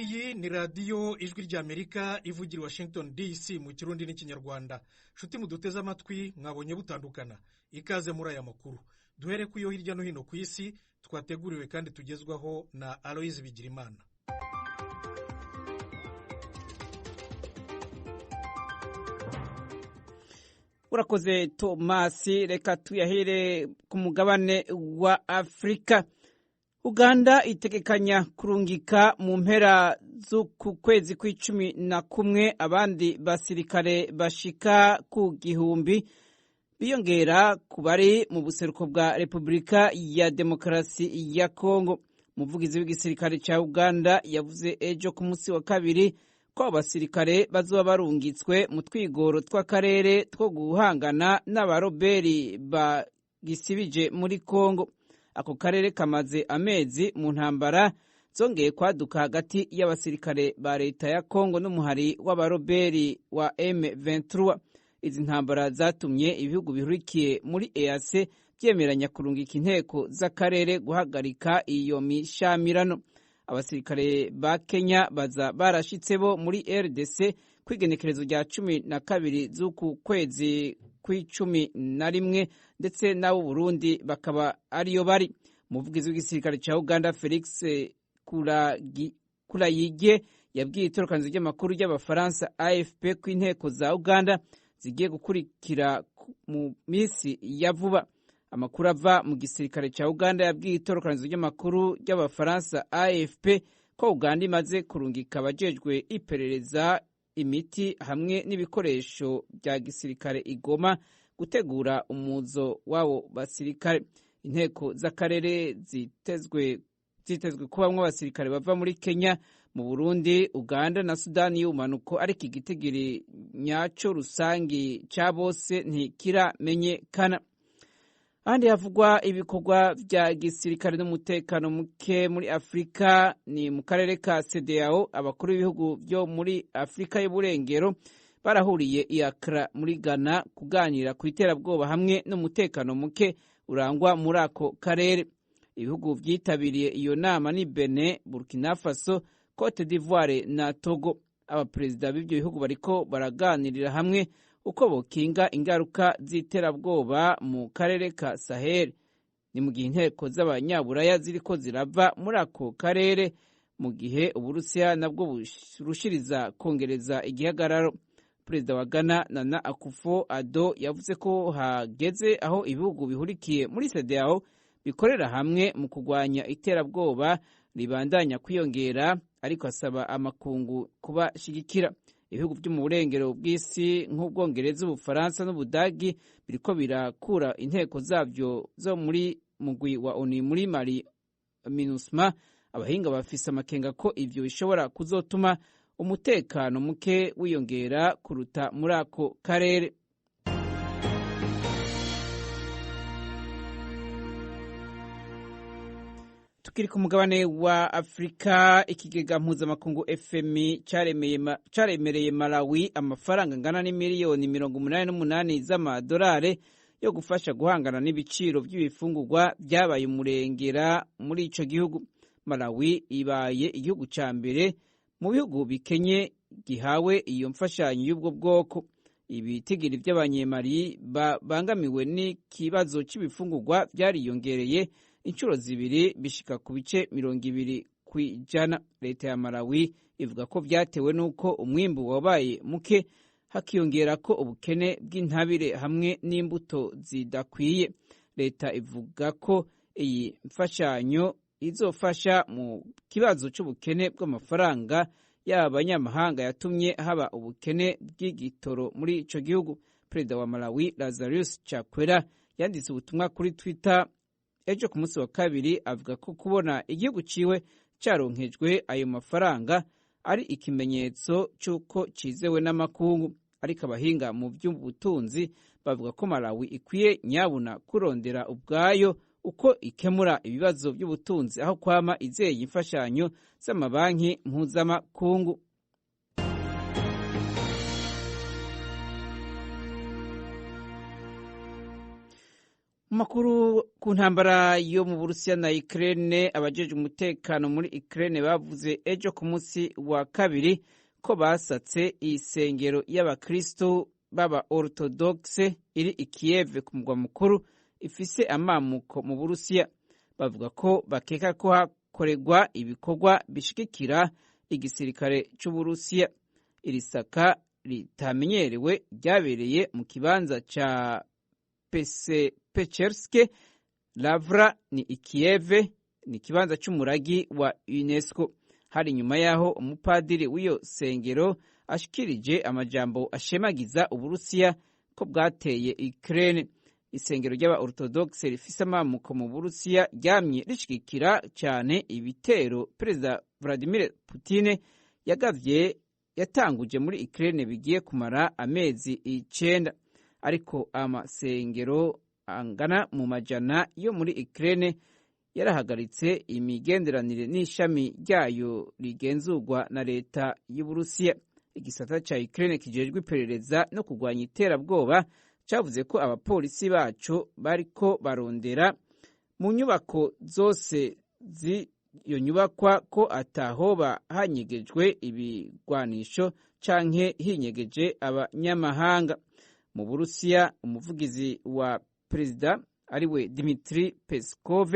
iyi ni radiyo ijwi ry'Amerika ivugira Washington DC mu kirundi n'ikinyarwanda. Nshuti muduteze amatwi, mwabonye butandukana, ikaze muri aya makuru. Duhere ku yo hirya no hino ku isi twateguriwe kandi tugezwaho na Aloise Bigirimana. Urakoze Tomasi, reka tuyahere ku mugabane wa Afrika. Uganda itegekanya kurungika mu mpera z'uku kwezi kwa11 abandi basirikare bashika ku 1000 biyongera ku bari mu buseruko bwa Repubulika ya Demokarasi ya Kongo. Umuvugizi w'igisirikare ca Uganda yavuze ejo ku munsi wa kabiri ko abasirikare bazoba barungitswe mu twigoro tw'akarere two guhangana n'abaroberi bagisibije muri Kongo. Ako karere kamaze amezi mu ntambara zongeye kwaduka hagati y'abasirikare ba leta ya Kongo n'umuhari w'abaroberi wa M23. Izi ntambara zatumye ibihugu bihurikiye muri EAC byemeranya kurungika inteko z'akarere guhagarika iyo mishamirano. Abasirikare ba Kenya baza barashitse bo muri RDC kwigenekerezo rya 12 z'uku kwezi kwa11 ndetse n'abo Burundi bakaba ariyo bari. Umuvugizi w'igisirikare ca Uganda Felix Kulayigye yabwiye itorokanizo ry'amakuru y'Abafaransa AFP ko inteko za Uganda zigiye gukurikira mu misi ya vuba. Amakuru ava mu gisirikare ca Uganda yabwiye itorokanizo ry'amakuru y'Abafaransa AFP ko Uganda imaze kurungika abajejwe iperereza, imiti hamwe n'ibikoresho bya gisirikare igoma gutegura umuzo wabo basirikare. Inteko z'akarere zitezwe kubamwo abasirikare bava muri Kenya, mu Burundi, Uganda na Sudani y'ubumanuko, ariko igitigiri nyaco rusangi ca bose ntikiramenyekana. Ahandi havugwa ibikorwa vya gisirikare n'umutekano muke muri Afrika ni mu karere ka CEDEAO. Abakuru b'ibihugu byo muri Afrika y'uburengero barahuriye i Accra muri Ghana kuganira ku iterabwoba hamwe n'umutekano muke urangwa muri ako karere. Ibihugu vyitabiriye iyo nama ni Benin, Burkina Faso, Cote d'Ivoire na Togo. Abaperezida b'ivyo bihugu bariko baraganirira hamwe uko bokinga ingaruka z'iterabwoba mu karere ka Sahel. Ni mu gihe inteko z'abanyaburaya ziriko zirava muri ako karere, mu gihe Uburusiya nabwo burushiriza kongereza igihagararo. Perezida wa Ghana Nana Akufo-Addo yavuze ko hageze aho ibihugu bihurikiye muri CEDEAO bikorera hamwe mu kurwanya iterabwoba ribandanya kwiyongera, ariko asaba amakungu kubashigikira. Ibihugu byo mu burengero bw'isi nk'Ubwongereza, Ubufaransa n'Ubudagi biriko birakura inteko zavyo zo muri mugwi wa ONU muri Mali MINUSMA. Abahinga bafise amakenga ko ivyo bishobora kuzotuma umutekano muke wiyongera kuruta muri ako karere. Tukiri ku mugabane wa Afrika, ikigega mpuzamakungu FMI caremereye Malawi amafaranga angana n'imiliyoni 88 z'amadolari yo gufasha guhangana n'ibiciro by'ibifungurwa byabaye umurengera muri ico gihugu. Malawi ibaye igihugu ca mbere mu bihugu bikenye gihawe iyo mfashanyo y'ubwo bwoko. Ibitigiri by'abanyemari bangamiwe n'ikibazo c'ibifungurwa byariyongereye inshuro zibiri bishika ku bice 20%. Leta ya Malawi ivuga ko vyatewe n'uko umwimbu wabaye muke, hakiyongera ko ubukene bw'intabire hamwe n'imbuto zidakwiye. Leta ivuga ko iyi mfashanyo izofasha mu kibazo c'ubukene bw'amafaranga y'abanyamahanga yatumye haba ubukene bw'igitoro muri ico gihugu. Perezida wa Malawi Lazarus Chakwera yanditse ubutumwa kuri Twitter ejo ku munsi wa kabiri avuga ko kubona igihugu ciwe caronkejwe ayo mafaranga ari ikimenyetso c'uko cizewe n'amakungu. Ariko abahinga mu by'ubutunzi bavuga ko Malawi ikwiye nyabuna kurondera ubwayo uko ikemura ibibazo by'ubutunzi aho kwama izeye imfashanyo z'amabanki mpuzamakungu. Mu makuru ku ntambara yo mu Burusiya na Ukraine, abajeje umutekano muri Ukraine bavuze ejo ku munsi wa kabiri ko basatse isengero y'abakristo baba orthodoxe iri i Kiev ku mugwa mukuru ifise amamuko mu Burusiya. Bavuga ko bakeka ko hakorerwa ibikorwa bishigikira igisirikare c'Uburusiya. Iri saka ritamenyerewe ryabereye mu kibanza ca Pecherske Lavra ni i Kiev, ni ikibanza c'umuragi wa UNESCO. Hari nyuma yaho umupadiri w'iyo sengero ashikirije amajambo ashemagiza Uburusiya ko bwateye Ukraine. Isengero ry'aba orthodoxe rifise amamuko mu Burusiya ryamye rishigikira cyane ibitero Perezida Vladimir Putin yatanguje muri Ukraine bigiye kumara amezi 9. Ariko amasengero angana mu majana yo muri Ukraine yarahagaritse imigenderanire n'ishami ryayo rigenzurwa na leta y'Uburusiya. Igisata ca Ukraine kijejwe iperereza no kurwanya iterabwoba cavuze ko abapolisi baco bariko barondera mu nyubako zose z'iyo nyubakwa ko atahoba hanyegejwe ibigwanisho canke hinyegeje abanyamahanga. Mu Burusiya, umuvugizi wa perezida ariwe Dmitry Peskov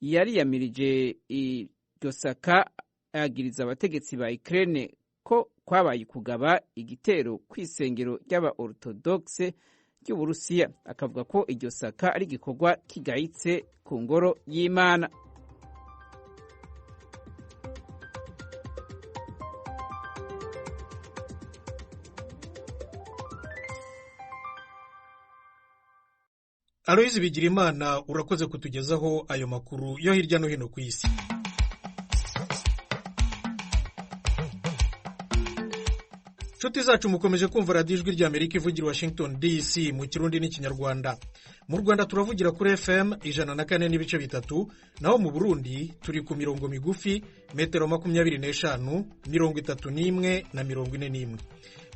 yariyamirije iryo saka, agiriza abategetsi ba Ukraine ko kwabaye kugaba igitero kw'isengero ry'aba orthodoxe ry'Uburusiya. Akavuga ko iryo saka ari igikorwa kigayitse ku ngoro y'Imana. Aloyizi Bigirimana, urakoze kutugezaho ayo makuru yo hirya no hino ku isi. Nshuti zacu, mukomeje kumva radiyo Ijwi ry'Amerika ivugira Washington DC mu Kirundi n'Ikinyarwanda. Mu Rwanda turavugira kuri FM 104.3, naho mu Burundi turi ku mirongo migufi metero 25, 31 na 41.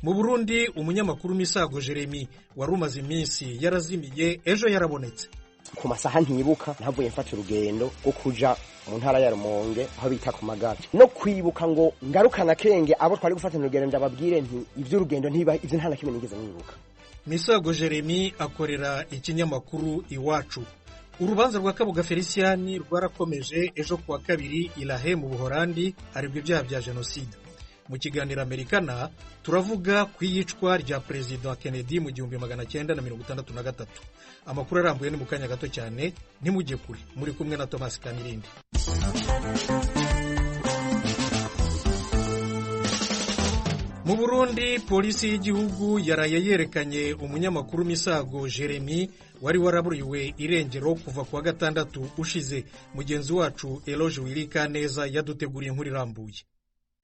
Mu Burundi umunyamakuru Misago Jeremy wari umaze iminsi yarazimiye ejo yarabonetse. Ku masaha ntibuka ntavuye mfata urugendo rwo kuja mu ntara ya Rumonge aho bita ku Magara, no kwibuka ngo ngarukana kenge abo twari gufatana urugendo ndababwire nti ivy'urugendo ntiba ivyo ntana kimwe nigeze mwibuka. Misago Jeremy akorera ikinyamakuru Iwacu. Urubanza rwa Kabuga Feliciani rwarakomeje ejo kuwa kabiri Ilahe mu Buholandi aribwo ibyaha bya jenoside. Mu kiganiro Amerikana turavuga ku iyicwa rya Perezida Kennedy mu 1963. Amakuru arambuye ni mu kanya gato cyane, ntimujye kure. Muri kumwe na Thomas Kanirindi. Mu Burundi polisi y'igihugu yaraye yerekanye umunyamakuru Misago Jeremy wari waraburiwe irengero kuva kuwa gatandatu ushize. Mugenzi wacu Eloge Wilikaneza yaduteguriye inkuru irambuye.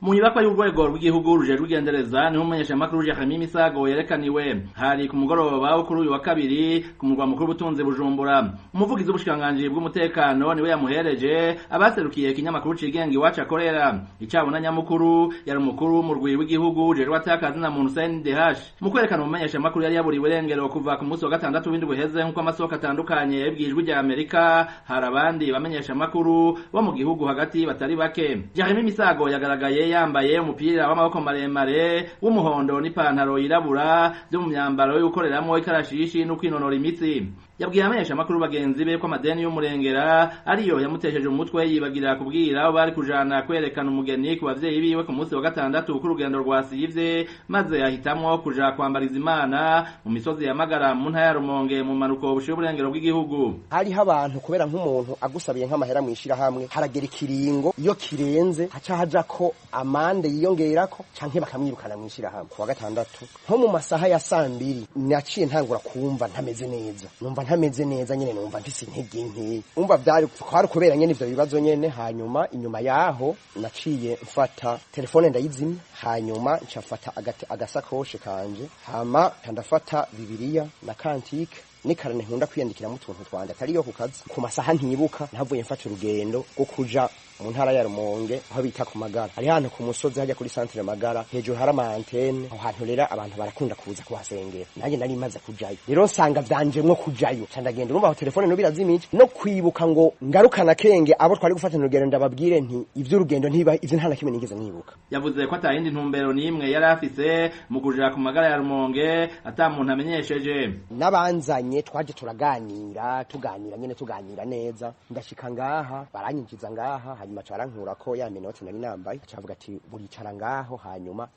Mu nyubakwa y'urwego rw'igihugu rujejwe igendereza niho umumenyeshamakuru Jeremy Misago yerekaniwe. Hari ku mugoroba wo kuri uyu wa kabiri ku murwa mukuru w'ubutunzi Bujumbura. Umuvugizi w'ubushikiranganji bw'umutekano niwe yamuhereje abaserukiye ikinyamakuru cigenga Iwacu akorera. Icabona nyamukuru yari umukuru w'umurwi w'igihugu ujejwe atakazi na muntu CNDH. Mu kwerekana umumenyeshamakuru yari yaburiwe irengero kuva ku munsi wa gatandatu w'indwi buheze nk'uko amasoko atandukanye yabwijwe rya Amerika, hari abandi bamenyeshamakuru bo mu gihugu hagati batari bake. Jeremy Misago yagaragaye yambaye umupira w'amaboko maremare w'umuhondo n'ipantaro yirabura byo mu myambaro yo gukoreramwo ikarashishi no kwinonora imitsi. Yabwiye amenyeshamakuru bagenzi be ko amadeni y'umurengera ariyo yamutesheje umutwe, yibagira kubwira bari kujana kwerekana umugeni ku bavyeyi biwe ku munsi wa gatandatu ku rugendo rwa sivye, maze yahitamwo kuja kwambariza Imana mu misozi ya Magara mu ntara ya Rumonge mu manuko bushiye uburengero bw'igihugu. Hariho abantu kubera nk'umuntu agusabiye nk'amahera mwishira hamwe haragera ikiringo iyo kirenze haca haja ko amande yiyongerako canke bakamwirukana mwishira hamwe. Ku wa gatandatu nko mu masaha ya 2 naciye ntangura kumva ntameze neza, ntameze neza nyene, numva ntisi intege nke, umva byari kwari kubera nyene ivyo bibazo nyene. Hanyuma inyuma yaho naciye mfata telefone ndayizimya, hanyuma ncafata agasakoshe kanje, hama ndafata Bibiliya na kantike nikarane nkunda kwiyandikiramo utuntu twanje atari yo ku kazi ku masaha ntibuka ntavuye mfata urugendo rwo kuja mu ntara ya Rumonge aho bita ku Magara hari hano ku musozi hajya kuri centre Magara hejuru hari ama antenne aho hantu rero abantu barakunda kuza kuhasengera nanjye nari maze kujayo rero nsanga vyanjemwo kujayo candagenda urumva aho telefone no birazimije no kwibuka ngo ngarukana kenge abo twari gufatana urugendo ndababwire nti ivyo urugendo ntiba ivyo ntana kimwe nigeze nibuka yavuze ko atayindi ntumbero nimwe yari afise mu kuja ku Magara ya Rumonge ata muntu amenyesheje nabanzanye twaje tuganira neza ndashika ngaha baranyinjiza ngaha hanyuma carankura ko ya minota nari nambaye acavuga ati buricara ngaho hanyuma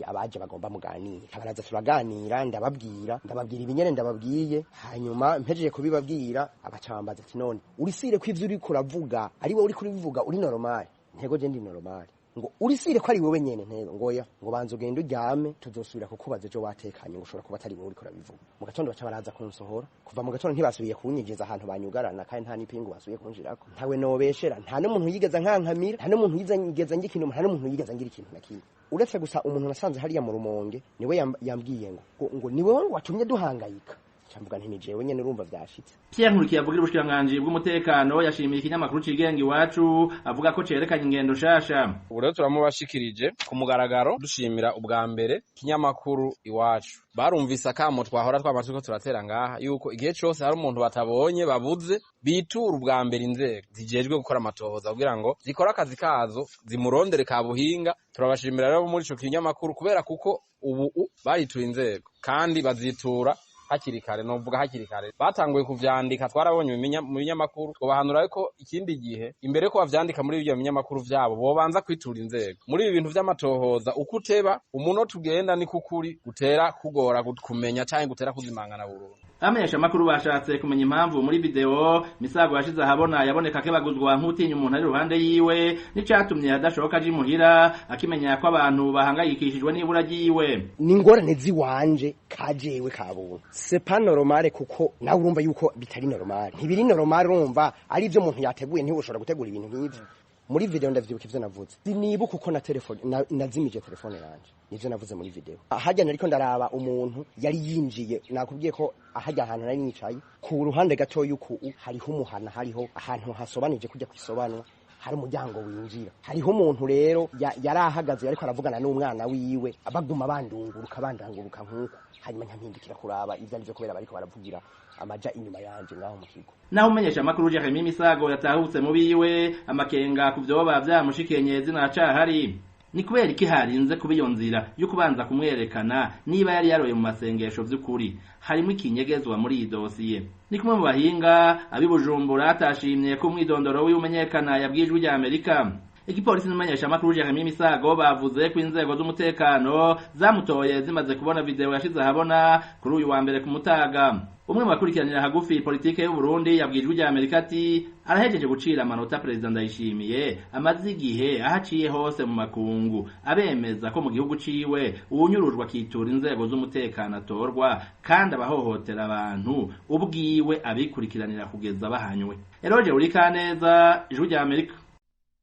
abaje bagomba muganira abaraza turaganira ndababwira ibinyene ndababwiye hanyuma mpejeje kubibabwira abacambaza ati none urisire ko ivyo uri kuravuga ari wowe uri kurivuga uri normal ntego je ndi normal ngo urisire ko ari wowe nyene ntego ngoya ngo banze ugende uryame tuzosubira kukubaza ejo watekanye ngo ushobora kuba atari wowe uri kurabivuga mu gatondo baca baraza kunsohora kuva mu gatondo ntibasubiye kunyigeza ahantu banyugarana kandi nta nipingu basubiye kunjirako ntawe nobeshera nta n'umuntu yigeza nkankamira nta n'umuntu yigeza ngikintu nta n'umuntu yigeza ngira ikintu nakimwe uretse gusa umuntu nasanze hariya mu Rumonge niwe yambwiye ngo niwe watumye duhangayika camvuga nti nijewe nyene urumva vyashitse Pierre Nkurikiye avugira ubushikiranganji bw'umutekano yashimiye ikinyamakuru cigenga Iwacu avuga ko cerekanye ingendo shasha rero turamubashikirije ku mugaragaro dushimira ubwa mbere ikinyamakuru Iwacu barumvise akamo twahora twamaze ko turatera ngaha yuko igihe cyose hari umuntu batabonye babuze bitura ubwa mbere inzego zijejwe gukora amatohoza kugira ngo zikora akazi kazo zimurondere ka buhinga turabashimira rero muri ico kinyamakuru kubera kuko ubu baritura inzego kandi bazitura hakiri kare novuga hakiri kare batanguye kuvyandika twarabonye mu binyamakuru twobahanura ko ikindi gihe imbere ko bavyandika muri ibyo binyamakuru vyabo bobanza kwitura inzego muri ibi bintu vy'amatohoza uko uteba umunota ugenda ni kukuri gutera kugora kumenya canke gutera kuzimangana burundu amenyesha makuru bashatse kumenya impamvu muri video Misago yashize ahabona yaboneka ke baguzwa nk'utinya umuntu ari ruhande yiwe n'icatumye adashoka aje muhira akimenya ko abantu bahangayikishijwe n'ibura ryiwe n'ingorane ziwanje kajewe kabuntu c'est pas normal kuko nawe urumva yuko bitari normal ntibiri normal urumva ari byo umuntu yateguye ntibushobora gutegura ibintu nk'ivyo muri video ndavyibuka ivyo navuze sinibuka uko na telefone nazimije telefone yanje nivyo navuze muri video ahajya nariko ndaraba umuntu yari yinjiye nakubwiye ko ahajya ahantu nari nicaye ku ruhande gato yuko hariho umuhana hariho ahantu hasobanije kujya kwisobanura hari umuryango winjira hariho umuntu rero yari ahagaze ariko aravugana n'umwana wiwe abaguma bandanguruka nk'uko hanyuma ntampindukira kuraba ivyo arivyo kubera bariko baravugira amaja inyuma yanje ngaho mu kigo naho umenyesha amakuru Jeremy Misago yatahutse mu biwe amakenga ku vyoba vyamushikenye zina cahari ni kubera iki harinze kubiyo nzira yo kubanza kumwerekana niba yari yaroye mu masengesho vy'ukuri harimo ikinyegezwa muri iyi dosiye ni kumwe mu bahinga abibujumbura atashimye ko mwidondoro w'umenyekana yabwijwe rya Amerika igipolisi n'umenyesha amakuru Jeremy Misago bavuze ko inzego z'umutekano zamutoye zimaze kubona video yashize ahabona kuri uyu wa mbere ku Mutaga umwe mu bakurikiranira hagufi politike y'u Burundi yabwijwe rya Amerika ati arahejeje gucira amanota President Ndayishimiye amaze igihe ahaciye hose mu makungu abemeza ko mu gihugu ciwe uwunyurujwe akitura inzego z'umutekano atorwa kandi abahohotera abantu ubwiwe abikurikiranira kugeza bahanywe Eroje Urikaneza ijwi rya Amerika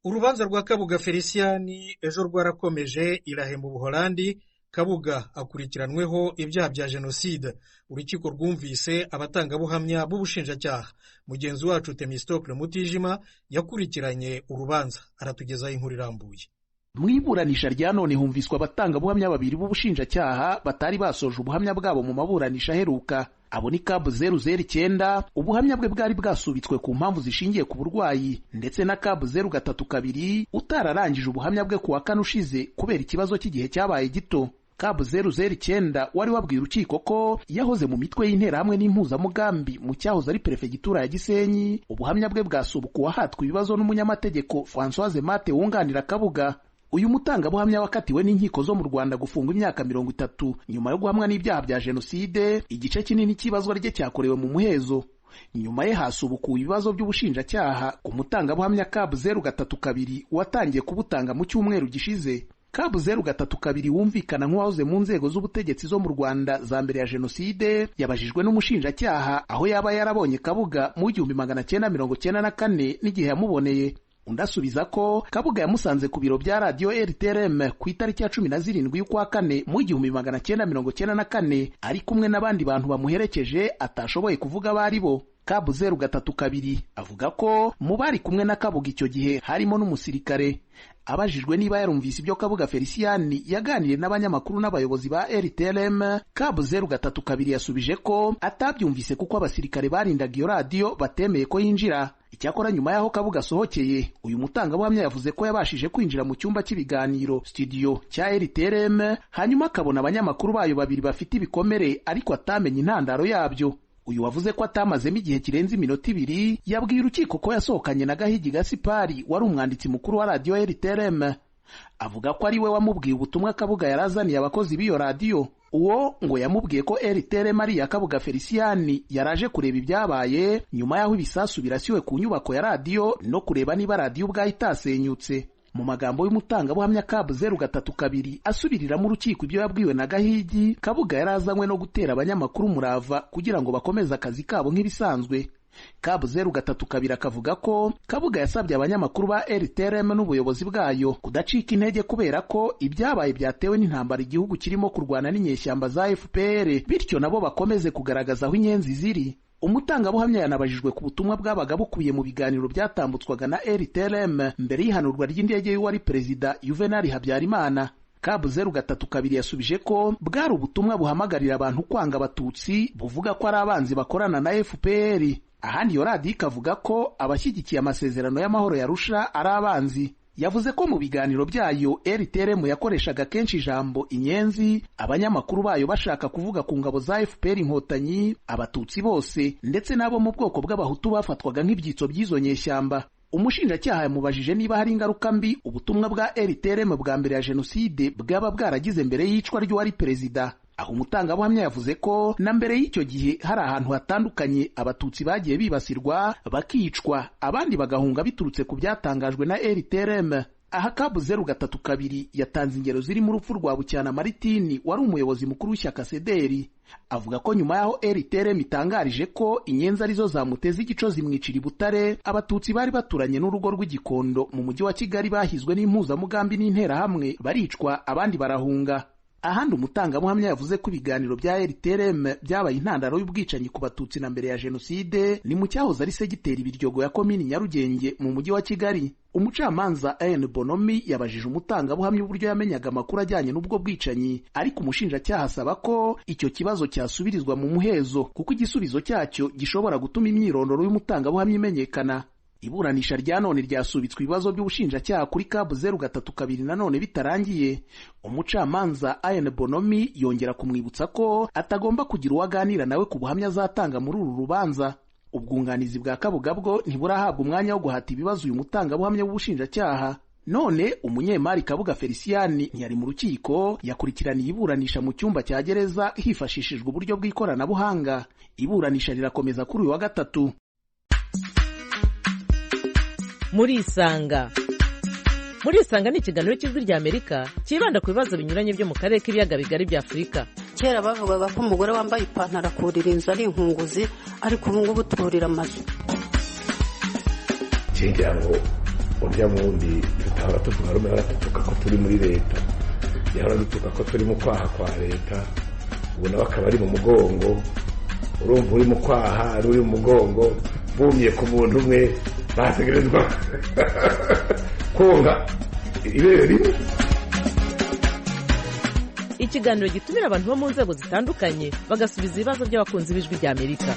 Urubanza rwa Kabuga Feliciani ejo rwarakomeje Irahe mu Buholandi Kabuga akurikiranweho ibyaha bya genocide urukiko rwumvise abatangabuhamya b'ubushinjacyaha mugenzi wacu Temistocle Mutijima yakurikiranye urubanza aratugezaho inkuru irambuye mwiburanisha rya none humviswa abatangabuhamya babiri b'ubushinjacyaha batari basoje ubuhamya bwabo mu maburanisha aheruka abo ni Cab 009 ubuhamya bwe bwari bwasubitswe ku mpamvu zishingiye ku burwayi ndetse na Cab 032 utararangije ubuhamya bwe ku wa kane ushize kubera ikibazo cy'igihe cyabaye gito Cab 009 wari wabwiye urukiko ko yahoze mu mitwe y'interahamwe n'impuzamugambi mu cyahoze ari perefegitura ya Gisenyi ubuhamya bwe bwasubukuwe ahatwa ibibazo n'umunyamategeko Françoise Mate wunganira Kabuga uyu mutangabuhamya wakatiwe n'inkiko zo mu Rwanda gufungwa imyaka 30 nyuma yo guhamwa n'ibyaha bya genocide igice kinini cy'ibazwa rye cyakorewe mu muhezo nyuma ye hasubukuwe ibibazo by'ubushinjacyaha ku mutangabuhamya Cab 032 watangiye kubutanga mu cyumweru gishize Cab 032 wumvikana nk'uwahoze mu nzego z'ubutegetsi zo mu Rwanda za mbere ya genocide yabajijwe n'umushinjacyaha aho yaba yarabonye Kabuga mu 1994 n'igihe yamuboneye undi asubiza ko Kabuga yamusanze ku biro bya radiyo RTRM ku itariki ya 17 y'ukwa kane mu 1994 ari kumwe n'abandi bantu bamuherekeje atashoboye kuvuga bari bo. Kabu 032 avuga ko mu bari kumwe na Kabuga icyo gihe harimo n'umusirikare. Abajijwe niba yarumvise ibyo Kabuga Felicien yaganiriye n'abanyamakuru n'abayobozi ba RTLM, Kabu 032 yasubije ko atabyumvise kuko abasirikare barindaga iyo radiyo batemeye ko yinjira. Icyakora nyuma yaho Kabuga asohokeye, uyu mutangabuhamya yavuze ko yabashije kwinjira mu cyumba cy'ibiganiro studio cya RTLM, hanyuma akabona abanyamakuru bayo babiri bafite ibikomere ariko atamenye intandaro yabyo. Uyu wavuze ko atamazemo igihe kirenze iminota 2 yabwiye urukiko ko yasohokanye na Gahigi Gasipari wari umwanditsi mukuru wa radiyo RTLM. Avuga ko ari we wamubwiye ubutumwa Kabuga yarazaniye abakozi b'iyo radiyo. Uwo ngo yamubwiye ko RTLM ari ya Kabuga Felicien yaraje kureba ibyabaye nyuma yaho ibisasu birasiwe ku nyubako ya radiyo no kureba niba radiyo ubwayo itasenyutse. Mu magambo y'umutangabuhamya Kabu 032 asubirira mu rukiko ibyo yabwiwe na Gahigi, Kabuga yarazanywe no gutera abanyamakuru umurava kugira ngo bakomeze akazi kabo nk'ibisanzwe. Kabu 032 akavuga ko Kabuga yasabye abanyamakuru ba RTLM n'ubuyobozi bwayo kudacika intege kubera ko ibyabaye byatewe n'intambara igihugu kirimo kurwana n'inyeshyamba za FPR, bityo nabo bakomeze kugaragaza aho inyenzi ziri. Umutangabuhamya yanabajijwe ku butumwa bwabaga bukubiye mu biganiro byatambutswaga na RTLM mbere y'ihanurwa ry'indege y'uwari perezida Juvenal Habyarimana. Kabu 032 yasubije ko bwari ubutumwa buhamagarira abantu kwanga abatutsi buvuga ko ari abanzi bakorana na FPR. Ahandi yo radiyo ikavuga ko abashyigikiye amasezerano y'amahoro ya Arusha ari abanzi. Yavuze ko mu biganiro byayo RTLM yakoreshaga kenshi ijambo inyenzi, abanyamakuru bayo bashaka kuvuga ku ngabo za FPR inkotanyi, abatutsi bose ndetse n'abo mu bwoko bw'abahutu bafatwaga nk'ibyitso by'izo nyeshyamba. Umushinjacyaha yamubajije niba hari ingaruka mbi ubutumwa bwa RTLM bwa mbere ya jenoside bwaba bwaragize mbere y'icwa ry'uwari perezida. Aho umutangabuhamya yavuze ko na mbere y'icyo gihe hari ahantu hatandukanye abatutsi bagiye bibasirwa bakicwa, abandi bagahunga biturutse ku byatangajwe na RTLM. Aha Kabu 032 yatanze ingero ziri mu rupfu rwa Bucyana Maritini wari umuyobozi mukuru w'ishyaka Sederi. Avuga ko nyuma yaho RTLM itangarije ko inyenzi arizo zamuteze igico zimwicira i Butare, abatutsi bari baturanye n'urugo rw'Igikondo mu mujyi wa Kigali bahizwe n'impuzamugambi n'interahamwe baricwa, abandi barahunga. Ahandi umutangabuhamya yavuze ko ibiganiro bya RTLM byabaye intandaro y'ubwicanyi ku batutsi na mbere ya jenoside ni mu cyahoze ari segiteri Biryogo ya komini Nyarugenge mu mujyi wa Kigali. Umucamanza N Bonomi yabajije umutangabuhamya uburyo yamenyaga amakuru ajyanye n'ubwo bwicanyi, ariko umushinjacyaha asaba ko icyo kibazo cyasubirizwa mu muhezo kuko igisubizo cyacyo gishobora gutuma imyirondoro y'umutangabuhamya imenyekana. Iburanisha rya none ryasubitswe ibibazo by'ubushinjacyaha kuri Kabu 032 nanone bitarangiye. Umucamanza N Bonomi yongera kumwibutsa ko atagomba kugira uwaganira nawe ku buhamya azatanga muri uru rubanza. Ubwunganizi bwa Kabuga bwo ntiburahabwa umwanya wo guhata ibibazo uyu mutangabuhamya w'ubushinjacyaha. None umunyemari Kabuga Felicien ntiyari mu rukiko, yakurikiraniye iburanisha mu cyumba cya gereza hifashishijwe uburyo bw'ikoranabuhanga. Iburanisha rirakomeza kuri uyu wa gatatu. Murisanga ni ikiganiro cy'Ijwi ry'Amerika kibanda ku bibazo binyuranye byo mu karere k'ibiyaga bigari bya Afurika. Kera bavugaga ko umugore wambaye ipantaro akurira inzu ari inkunguzi, ariko ubu ngubu turira amazu. Cyingira ngo urya mundi tutahora tuvuga rumwe baratuka ko turi muri leta, yahora dutuka ko turi mu kwaha kwa leta, ubu nawe akaba ari mu mugongo. Urumva uri mu kwaha ari uri mu mugongo, bumye ku muntu umwe bategerezwa konga ibere rimwe. Ikiganiro gitumira abantu bo mu nzego zitandukanye bagasubiza ibibazo by'abakunzi b'Ijwi ry'Amerika.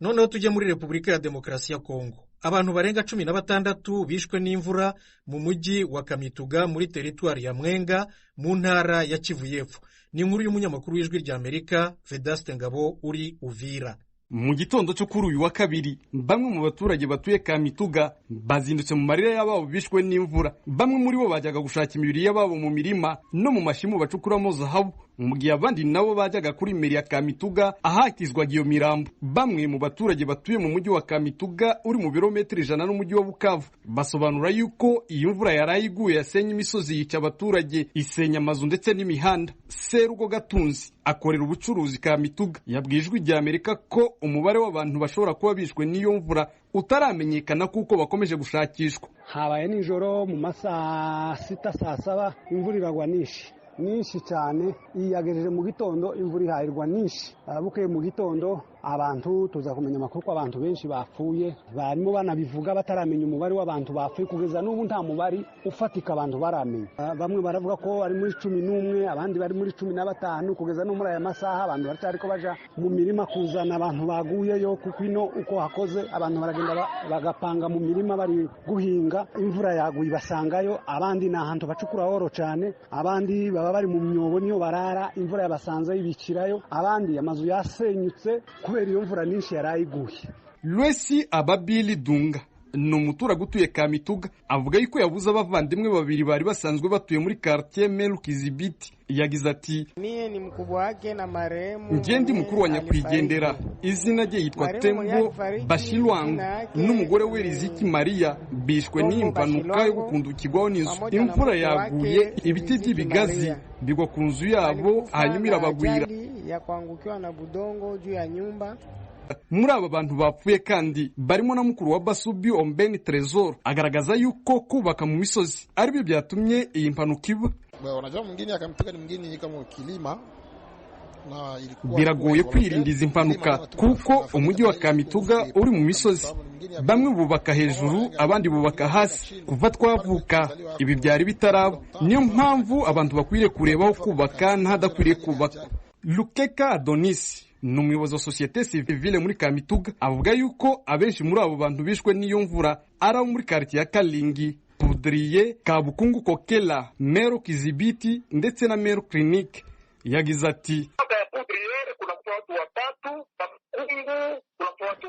Noneho tujye muri Repubulika ya Demokarasi ya Kongo. Abantu barenga 16 bishwe n'imvura mu mujyi wa Kamituga muri teritwari ya Mwenga mu ntara ya Kivu y'Epfo. Ni inkuru y'umunyamakuru w'Ijwi ry'Amerika Vedaste Ngabo uri Uvira. Mu gitondo cyo kuri uyu wa kabiri, bamwe mu baturage batuye Kamituga bazindutse mu marira y'ababo bishwe n'imvura. Bamwe muri bo bajyaga gushaka imibiri y'ababo mu mirima no mu mashimu bacukuramo zahabu, mu gihe abandi nabo bajyaga kuri meri ya Kamituga ahakizwaga iyo mirambo. Bamwe mu baturage batuye mu mujyi wa Kamituga uri mu birometero 100 n'umujyi wa Bukavu basobanura yuko iyi mvura yaraye iguye yasenye imisozi yica abaturage, isenya amazu ndetse n'imihanda. Serugo Gatunzi akorera ubucuruzi Kamituga yabwiye Ijwi ry'Amerika ko umubare w'abantu bashobora kuba bishwe n'iyo mvura utaramenyekana kuko bakomeje gushakishwa. Habaye nijoro mu masaha 6 saa 7 imvura iragwa nyinshi cyane, iyagejeje mu gitondo imvura ihayirwa nyinshi. Bukeye mu gitondo abantu tuza kumenya amakuru ko abantu benshi bapfuye, barimo banabivuga bataramenya umubare w'abantu bapfuye, kugeza n'ubu nta mubare ufatika abantu baramenya. Bamwe baravuga ko ari muri 11, abandi bari muri 15, kugeza no muri aya masaha abantu baracyariko baja mu mirima kuzana abantu baguyeyo, kuko ino uko hakoze abantu baragenda bagapanga mu mirima bari guhinga, imvura yaguye basangayo, abandi ni ahantu bacukura oro cyane, abandi baba bari mu myobo niyo barara, imvura yabasanze ibikirayo, abandi amazu yasenyutse kubera iyo mvura nyinshi yarayiguye. Lwesi Ababili Dunga ni umuturage utuye Kamituga, avuga yuko yabuze abavandimwe babiri bari basanzwe batuye muri quartier Meru Kizibiti. Yagize ati, mie ni mkubwa wake na marehemu, nje ndi mukuru wa nyakwigendera, izina rye yitwa Tembo Bashilwangu, n'umugore we Riziki Maria bishwe n'impanuka yo gukundukirwaho n'inzu. Imvura yaguye, ibiti by'ibigazi bigwa ku nzu yabo, hanyuma irabagwira. ya kuangukiwa na budongo juu ya nyumba. Muri aba bantu bapfuye kandi barimo na mukuru wa Basubi Ombeni Tresor, agaragaza yuko kubaka mu misozi ari byo byatumye iyi mpanuka iba. Unajua mwingine akamtaka ni mwingine kama kilima na ilikuwa biragoye kwirinda izi mpanuka kuko umujyi wa Kamituga uri mu misozi, bamwe bubaka hejuru abandi bubaka hasi. Kuva twavuka ibi byari bitaraba, niyo mpamvu abantu bakwiriye kurebaho kubaka ntadakwiriye kubaka. Lukeka Adonis ni umuyobozi wa societe civile muri Kamituga, avuga yuko abenshi muri abo bantu bishwe n'iyo mvura ari abo muri quartier ya Kalingi, Pudriye, Kabukungu, Kokela, Meru Kizibiti ndetse na Meru Clinique. Yagize ati,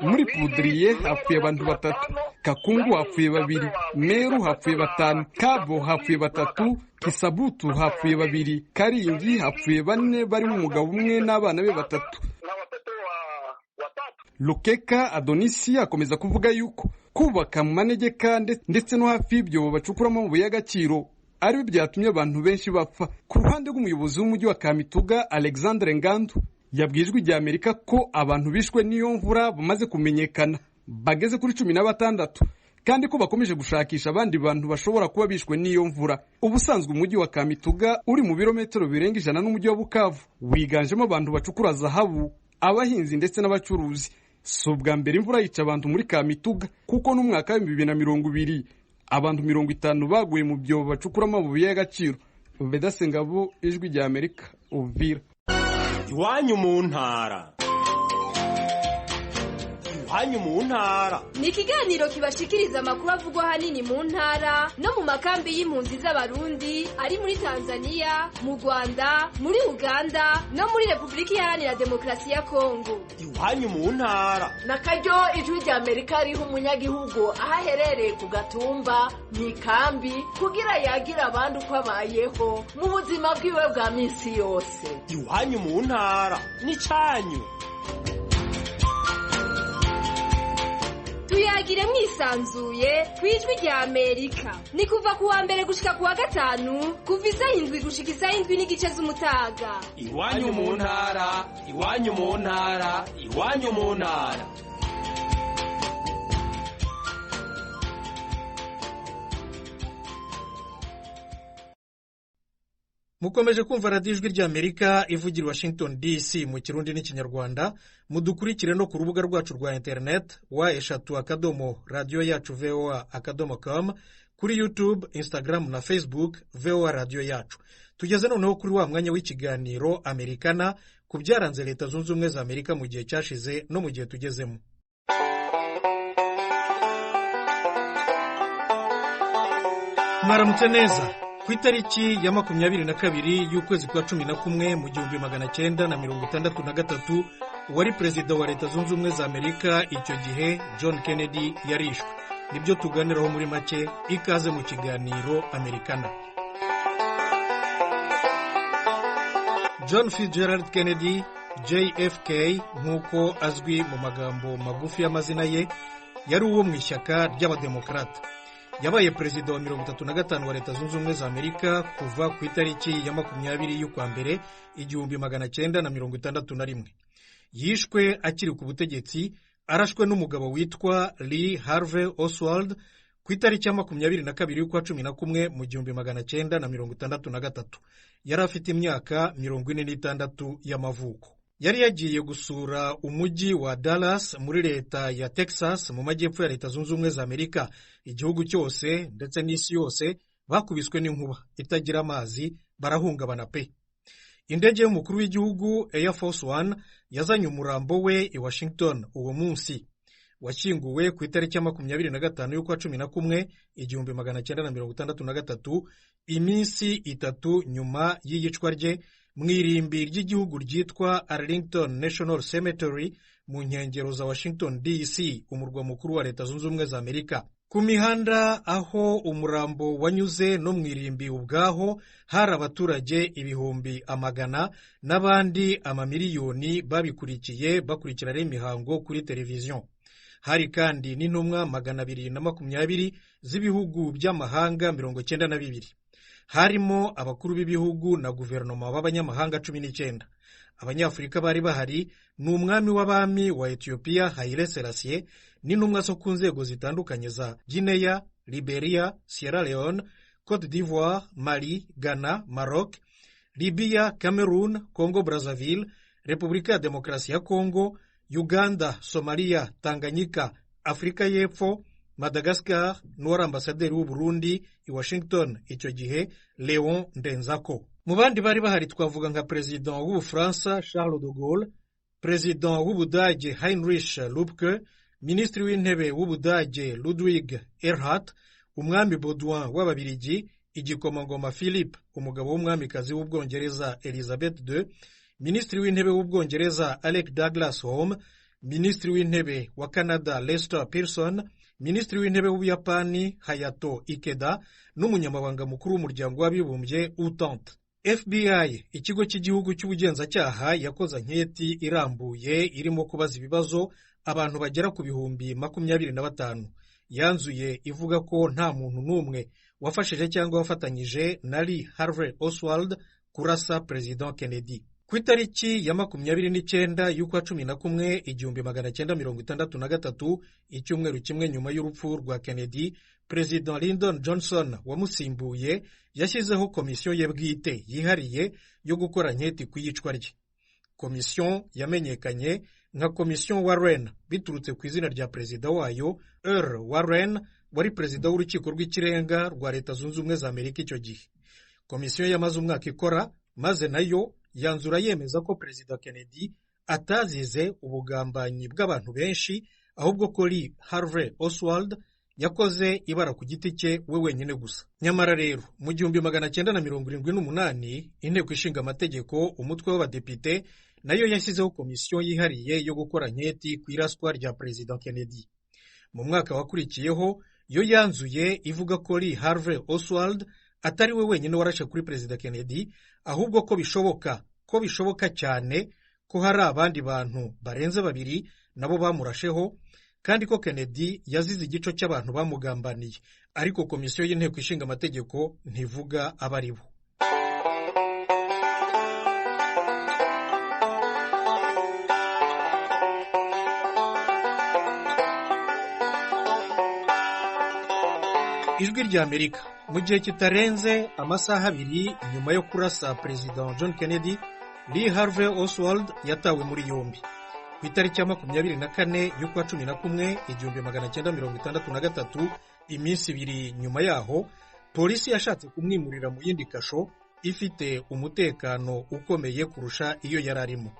muri Pudriye hapfuye abantu 3, Kakungu hapfuye 2, Meru hapfuye 5, Kabo hapfuye 3, Kisabutu hapfuye 2, Karingi hapfuye 4 barimo umugabo umwe n'abana be 3. Lukeka Adonisi akomeza kuvuga yuko kubaka mu manegeka ndetse no hafi y'ibyo bacukuramo amabuye y'agaciro ari byo byatumye abantu benshi bapfa. Ku ruhande rw'umuyobozi w'umujyi wa Kamituga Alexandre Ngandu yabwijwe ijya Amerika ko abantu bishwe n'iyo mvura bamaze kumenyekana bageze kuri 16, kandi ko bakomeje gushakisha abandi bantu bashobora kuba bishwe n'iyo mvura. Ubusanzwe umujyi wa Kamituga uri mu birometero birenga 100 n'umujyi wa Bukavu, wiganjemo abantu bacukura zahabu, abahinzi ndetse n'abacuruzi. Si ubwa mbere imvura yica abantu muri Kamituga, kuko n'umwaka wa 2020 abantu 50 baguye mu byobo bacukura amabuye y'agaciro. Bedasengabo, Ijwi rya Amerika, Uvira. Iwanyu mu ntara. Iwanyu mu ntara ni ikiganiro kibashikiriza amakuru avugwa hanini mu ntara no mu makambi y'impunzi z'abarundi ari muri Tanzania, mu Rwanda, muri Uganda no muri Republika Iharanira Demokarasi ya Kongo. Iwanyu mu ntara na karyo Ijwi rya Amerika riha umunyagihugu aho aherereye ku gatumba mu ikambi kugira yagira abandi uko abayeho mu buzima bwiwe bwa minsi yose. Iwanyu mu ntara ni canyu. Tuyagire mwisanzuye kwijwi rya Amerika. Ni kuva kuwa mbere gushika kuwa gatanu, kuva 7 gushika 7 n'igice z'umutaga. Iwanyu mu ntara, iwanyu mu ntara, iwanyu mu ntara. Mukomeje kumva radiyo Ijwi rya Amerika ivugira Washington DC mu Kirundi n'Ikinyarwanda. Mudukurikire no ku rubuga rwacu rwa internet wa@radioyacu.voa.com, kuri YouTube, Instagram na Facebook VOA Radio Yacu. Tugeze noneho kuri wa mwanya w'ikiganiro Amerikana ku byaranze Leta Zunze Ubumwe za Amerika mu gihe cyashize no mu gihe tugezemo. Mwaramutse neza. Ku itariki ya 22 y'ukwezi kwa 11 mu 1963 wari perezida wa Leta Zunze Ubumwe za Amerika icyo gihe John Kennedy yarishwe. Nibyo tuganiraho muri make. Ikaze mu kiganiro Amerikana. John Fitzgerald Kennedy, JFK nk'uko azwi mu magambo magufi y'amazina ye, yari uwo mu ishyaka ry'abademokarata. Yabaye perezida wa 35 wa Leta Zunze Ubumwe za Amerika kuva ku itariki ya 20 y'ukwa mbere 1961. Yishwe akiri ku butegetsi arashwe n'umugabo witwa Lee Harvey Oswald ku itariki ya 22 y'ukwa 11 mu 1963. Yari afite imyaka 46 y'amavuko. Yari yagiye gusura umujyi wa Dallas muri leta ya Texas mu majyepfo ya Leta Zunze Ubumwe za Amerika. Igihugu cyose ndetse n'isi yose bakubiswe n'inkuba itagira amazi, barahungabana pe. Indege y'umukuru w'igihugu Air Force One yazanye umurambo we i Washington uwo munsi. Washyinguwe ku itariki ya 25 y'ukwa 11 1963, iminsi 3 nyuma y'iyicwa rye mu irimbi ry'igihugu ryitwa Arlington National Cemetery mu nkengero za Washington DC, umurwa mukuru wa Leta Zunze Ubumwe za Amerika. Ku mihanda aho umurambo wanyuze no mu irimbi ubwaho hari abaturage ibihumbi amagana n'abandi amamiliyoni babikurikiye bakurikirana imihango kuri televiziyo. Hari kandi n'intumwa 220 z'ibihugu by'amahanga 92. Harimo abakuru b'ibihugu na guverinoma b'abanyamahanga 19. Abanyafurika bari bahari n'umwami w'abami wa Ethiopia Haile Selassie n'intumwa zo ku nzego zitandukanye za Guinea, Liberia, Sierra Leone, Cote d'Ivoire, Mali, Ghana, Maroc, Libya, Cameroon, Congo Brazzaville, Repubulika ya Demokarasi ya Congo, Uganda, Somalia, Tanganyika, Afrika y'Epfo, Madagascar, n'uwari ambasaderi w'u Burundi i Washington icyo gihe Leon Ndenzako. Mu bandi bari bahari twavuga nka President w'Ubufaransa Charles de Gaulle, President w'Ubudage Heinrich Lübke, Minisitiri w'intebe w'Ubudage Ludwig Erhard, umwami Baudouin w'Ababiligi, igikomangoma Philip, umugabo w'umwamikazi w'Ubwongereza Elizabeth II, Minisitiri w'intebe w'Ubwongereza Alec Douglas Home, Minisitiri w'intebe wa Canada Lester Pearson, Minisitiri w'intebe w'Ubuyapani Hayato Ikeda n'umunyamabanga mukuru w'umuryango w'abibumbye Utante. FBI, ikigo cy'igihugu cy'ubugenzacyaha, yakoze anketi irambuye irimo kubaza ibibazo abantu bagera ku bihumbi 25. Yanzuye ivuga ko nta muntu n'umwe wafashije cyangwa wafatanyije na Lee Harvey Oswald kurasa President Kennedy. Ku itariki ya 29 y'ukwa 11 1963, icyumweru kimwe nyuma y'urupfu rwa Kennedy, President Lyndon Johnson wamusimbuye yashyizeho komisiyo ye bwite yihariye yo gukora anketi ku iyicwa rye. Komisiyo yamenyekanye nka Komisiyo Warren biturutse ku izina rya perezida wayo Earl Warren, wari perezida w'urukiko rw'ikirenga rwa Leta Zunze Ubumwe za Amerika icyo gihe. Komisiyo yamaze umwaka ikora, maze nayo yanzura yemeza ko Perezida Kennedy atazize ubugambanyi bw'abantu benshi, ahubwo ko Lee Harvey Oswald yakoze ibara ku giti cye we wenyine gusa. Nyamara rero mu 1978 inteko ishinga amategeko umutwe w'abadepite nayo yashyizeho komisiyo yihariye yo gukora anketi ku iraswa rya Perezida Kennedy. Mu mwaka wakurikiyeho yo yanzuye ivuga ko Lee Harvey Oswald atari we wenyine warashe kuri Perezida Kennedy, ahubwo ko bishoboka cyane ko hari abandi bantu barenze 2 nabo bamurasheho, kandi ko Kennedy yazize igico cy'abantu bamugambaniye, ariko komisiyo y'inteko ishinga amategeko ntivuga abari bo. Ijwi rya Amerika. Mu gihe kitarenze amasaha 2 nyuma yo kurasa President John Kennedy, Lee Harvey Oswald yatawe muri yombi. Ku itariki ya 24 y'ukwa 11 1963, iminsi 2 nyuma yaho, polisi yashatse kumwimurira mu yindi kasho ifite umutekano ukomeye kurusha iyo yari arimo.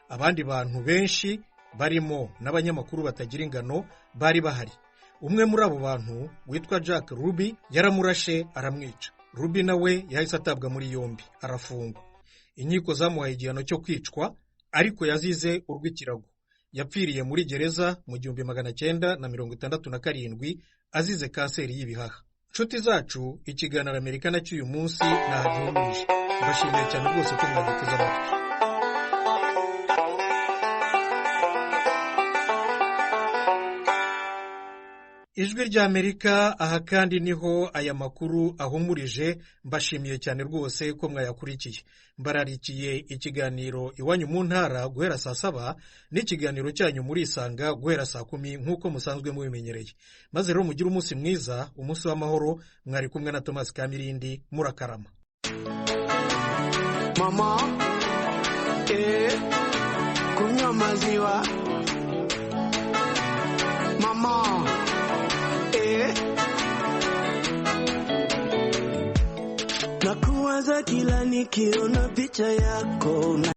Abandi bantu benshi barimo n'abanyamakuru batagira ingano bari bahari. Umwe muri abo bantu witwa Jack Ruby yaramurashe aramwica. Ruby nawe yahise atabwa muri yombi arafungwa. Inkiko zamuhaye igihano cyo kwicwa, ariko yazize urw'ikirago. Yapfiriye muri gereza mu 1967 azize kanseri y'ibihaha. Nshuti zacu, ikiganiro Amerika na cy'uyu munsi nahagihumije. Mbashimiye cyane rwose ko mwagiteze amatwi. ijwi rya Amerika. Aha kandi niho aya makuru ahumurije. Mbashimiye cyane rwose ko mwayakurikiye. Mbararikiye ikiganiro Iwanyu mu ntara guhera saa 7 n'ikiganiro cyanyu muri Isanga guhera saa 10 nk'uko musanzwe mubimenyereye. Maze rero mugire umunsi mwiza, umunsi w'amahoro. Mwari kumwe na Thomas Kamirindi. Murakarama. Mama, kunywa maziwa. Mama, nakuwaza kila nikiona picha yako.